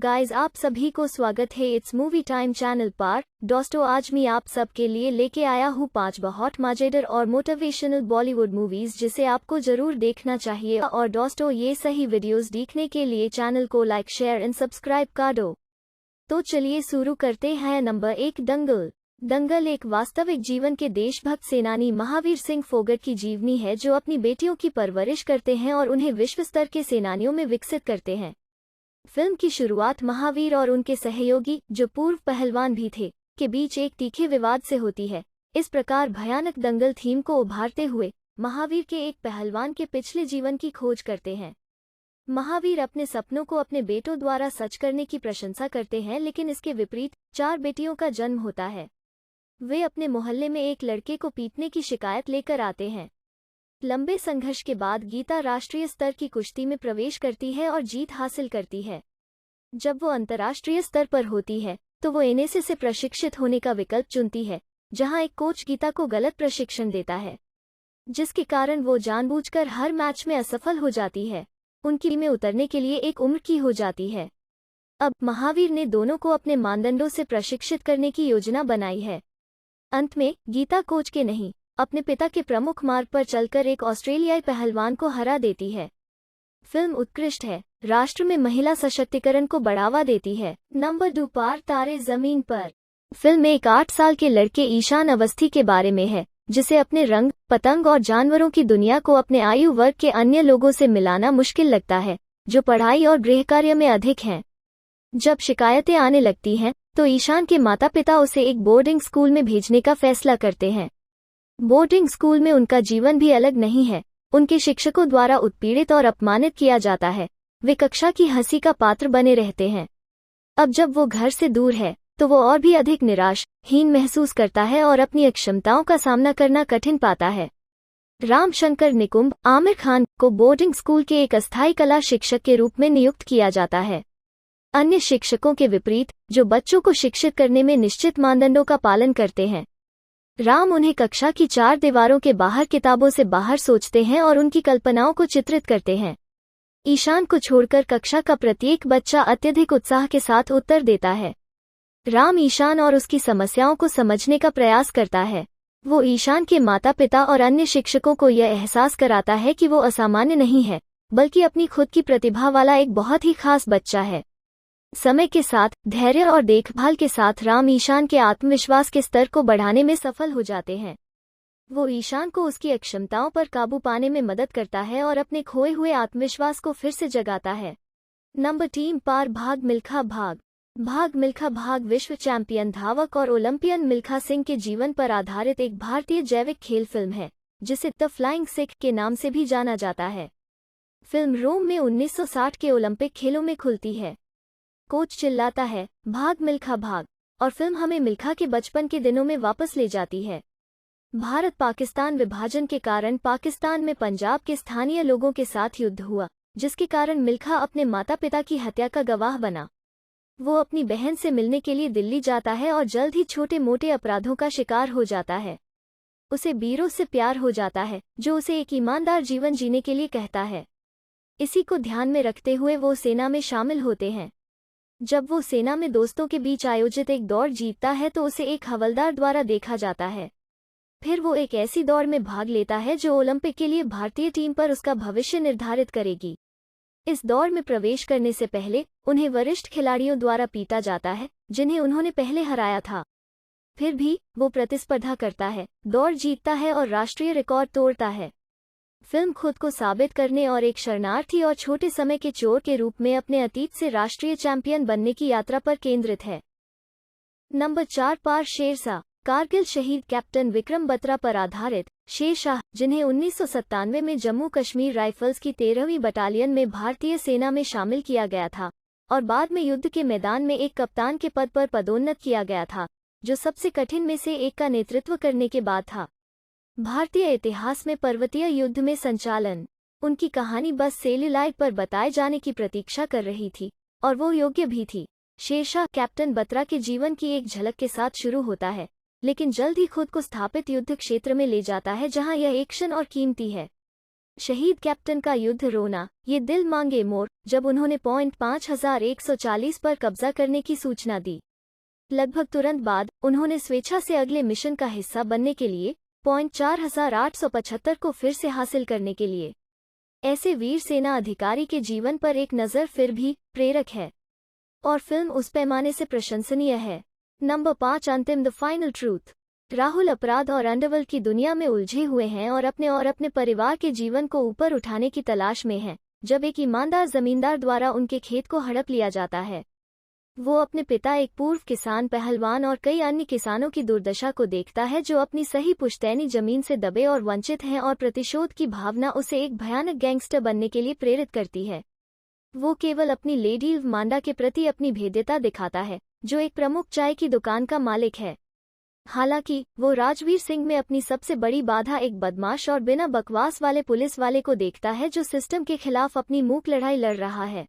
Guys, आप सभी को स्वागत है इट्स मूवी टाइम चैनल पर। दोस्तों, आज मैं आप सब के लिए लेके आया हूँ 5 बहुत मजेदार और मोटिवेशनल बॉलीवुड मूवीज जिसे आपको जरूर देखना चाहिए। और दोस्तों, ये सही वीडियोस देखने के लिए चैनल को लाइक, शेयर एंड सब्सक्राइब कर दो। तो चलिए शुरू करते हैं। नंबर 1, दंगल। दंगल एक वास्तविक जीवन के देशभक्त सेनानी महावीर सिंह फोगट की जीवनी है, जो अपनी बेटियों की परवरिश करते हैं और उन्हें विश्व स्तर के सेनानियों में विकसित करते हैं। फिल्म की शुरुआत महावीर और उनके सहयोगी, जो पूर्व पहलवान भी थे, के बीच एक तीखे विवाद से होती है। इस प्रकार भयानक दंगल थीम को उभारते हुए महावीर के एक पहलवान के पिछले जीवन की खोज करते हैं। महावीर अपने सपनों को अपने बेटों द्वारा सच करने की प्रशंसा करते हैं, लेकिन इसके विपरीत 4 बेटियों का जन्म होता है। वे अपने मोहल्ले में एक लड़के को पीटने की शिकायत लेकर आते हैं। लंबे संघर्ष के बाद गीता राष्ट्रीय स्तर की कुश्ती में प्रवेश करती है और जीत हासिल करती है। जब वो अंतर्राष्ट्रीय स्तर पर होती है तो वो एनएसए से प्रशिक्षित होने का विकल्प चुनती है, जहां एक कोच गीता को गलत प्रशिक्षण देता है, जिसके कारण वो जानबूझकर हर मैच में असफल हो जाती है। उनकी टीम में उतरने के लिए एक उम्र की हो जाती है। अब महावीर ने दोनों को अपने मानदंडों से प्रशिक्षित करने की योजना बनाई है। अंत में गीता कोच के नहीं, अपने पिता के प्रमुख मार्ग पर चलकर एक ऑस्ट्रेलियाई पहलवान को हरा देती है। फिल्म उत्कृष्ट है, राष्ट्र में महिला सशक्तिकरण को बढ़ावा देती है। नंबर 2 पर, तारे जमीन पर। फिल्म एक 8 साल के लड़के ईशान अवस्थी के बारे में है, जिसे अपने रंग, पतंग और जानवरों की दुनिया को अपने आयु वर्ग के अन्य लोगों से मिलाना मुश्किल लगता है, जो पढ़ाई और गृहकार्य में अधिक हैं। जब शिकायतें आने लगती हैं तो ईशान के माता पिता उसे एक बोर्डिंग स्कूल में भेजने का फैसला करते हैं। बोर्डिंग स्कूल में उनका जीवन भी अलग नहीं है। उनके शिक्षकों द्वारा उत्पीड़ित और अपमानित किया जाता है। वे कक्षा की हंसी का पात्र बने रहते हैं। अब जब वो घर से दूर है तो वो और भी अधिक निराश, हीन महसूस करता है और अपनी अक्षमताओं का सामना करना कठिन पाता है। राम शंकर निकुंब, आमिर खान को बोर्डिंग स्कूल के एक अस्थायी कला शिक्षक के रूप में नियुक्त किया जाता है। अन्य शिक्षकों के विपरीत, जो बच्चों को शिक्षित करने में निश्चित मानदंडों का पालन करते हैं, राम उन्हें कक्षा की 4 दीवारों के बाहर किताबों से बाहर सोचते हैं और उनकी कल्पनाओं को चित्रित करते हैं। ईशान को छोड़कर कक्षा का प्रत्येक बच्चा अत्यधिक उत्साह के साथ उत्तर देता है। राम ईशान और उसकी समस्याओं को समझने का प्रयास करता है। वो ईशान के माता पिता और अन्य शिक्षकों को यह एहसास कराता है कि वो असामान्य नहीं है, बल्कि अपनी खुद की प्रतिभा वाला एक बहुत ही खास बच्चा है। समय के साथ, धैर्य और देखभाल के साथ राम ईशान के आत्मविश्वास के स्तर को बढ़ाने में सफल हो जाते हैं। वो ईशान को उसकी अक्षमताओं पर काबू पाने में मदद करता है और अपने खोए हुए आत्मविश्वास को फिर से जगाता है। नंबर 3 पर, भाग मिल्खा भाग। भाग मिल्खा भाग विश्व चैंपियन धावक और ओलंपियन मिल्खा सिंह के जीवन पर आधारित एक भारतीय जैविक खेल फिल्म है, जिसे द फ्लाइंग सिख के नाम से भी जाना जाता है। फिल्म रोम में 1960 के ओलंपिक खेलों में खुलती है। कोच चिल्लाता है, भाग मिल्खा भाग, और फिल्म हमें मिल्खा के बचपन के दिनों में वापस ले जाती है। भारत पाकिस्तान विभाजन के कारण पाकिस्तान में पंजाब के स्थानीय लोगों के साथ युद्ध हुआ, जिसके कारण मिल्खा अपने माता पिता की हत्या का गवाह बना। वो अपनी बहन से मिलने के लिए दिल्ली जाता है और जल्द ही छोटे मोटे अपराधों का शिकार हो जाता है। उसे बीरों से प्यार हो जाता है, जो उसे एक ईमानदार जीवन जीने के लिए कहता है। इसी को ध्यान में रखते हुए वो सेना में शामिल होते हैं। जब वो सेना में दोस्तों के बीच आयोजित एक दौड़ जीतता है तो उसे एक हवलदार द्वारा देखा जाता है। फिर वो एक ऐसी दौड़ में भाग लेता है जो ओलंपिक के लिए भारतीय टीम पर उसका भविष्य निर्धारित करेगी। इस दौड़ में प्रवेश करने से पहले उन्हें वरिष्ठ खिलाड़ियों द्वारा पीटा जाता है, जिन्हें उन्होंने पहले हराया था। फिर भी वो प्रतिस्पर्धा करता है, दौड़ जीतता है और राष्ट्रीय रिकॉर्ड तोड़ता है। फिल्म खुद को साबित करने और एक शरणार्थी और छोटे समय के चोर के रूप में अपने अतीत से राष्ट्रीय चैंपियन बनने की यात्रा पर केंद्रित है। नंबर 4 पर, शेरशाह। कारगिल शहीद कैप्टन विक्रम बत्रा पर आधारित शेरशाह, जिन्हें 1997 में जम्मू कश्मीर राइफल्स की 13वीं बटालियन में भारतीय सेना में शामिल किया गया था और बाद में युद्ध के मैदान में एक कप्तान के पद पर पदोन्नत किया गया था, जो सबसे कठिन में से एक का नेतृत्व करने के बाद था। भारतीय इतिहास में पर्वतीय युद्ध में संचालन। उनकी कहानी बस सेल्यूलाइड पर बताए जाने की प्रतीक्षा कर रही थी, और वो योग्य भी थी। शेरशाह कैप्टन बत्रा के जीवन की एक झलक के साथ शुरू होता है, लेकिन जल्द ही खुद को स्थापित युद्ध क्षेत्र में ले जाता है, जहां यह एक्शन और कीमती है। शहीद कैप्टन का युद्ध रोना, ये दिल मांगे मोर, जब उन्होंने पॉइंट 5140 पर कब्जा करने की सूचना दी। लगभग तुरंत बाद उन्होंने स्वेच्छा से अगले मिशन का हिस्सा बनने के लिए पॉइंट 4875 को फिर से हासिल करने के लिए। ऐसे वीर सेना अधिकारी के जीवन पर एक नज़र फिर भी प्रेरक है और फिल्म उस पैमाने से प्रशंसनीय है। नंबर 5 अंतिम द फाइनल ट्रूथ। राहुल अपराध और अंडरवर्ल्ड की दुनिया में उलझे हुए हैं और अपने परिवार के जीवन को ऊपर उठाने की तलाश में हैं, जब एक ईमानदार जमींदार द्वारा उनके खेत को हड़प लिया जाता है। वो अपने पिता, एक पूर्व किसान पहलवान और कई अन्य किसानों की दुर्दशा को देखता है जो अपनी सही पुश्तैनी जमीन से दबे और वंचित हैं, और प्रतिशोध की भावना उसे एक भयानक गैंगस्टर बनने के लिए प्रेरित करती है। वो केवल अपनी लेडी मांडा के प्रति अपनी भेद्यता दिखाता है, जो एक प्रमुख चाय की दुकान का मालिक है। हालांकि वो राजवीर सिंह में अपनी सबसे बड़ी बाधा एक बदमाश और बिना बकवास वाले पुलिस वाले को देखता है, जो सिस्टम के खिलाफ अपनी मूक लड़ाई लड़ रहा है।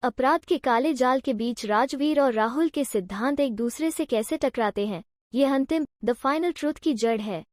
अपराध के काले जाल के बीच राजवीर और राहुल के सिद्धांत एक दूसरे से कैसे टकराते हैं, ये अंतिम द फाइनल ट्रूथ की जड़ है।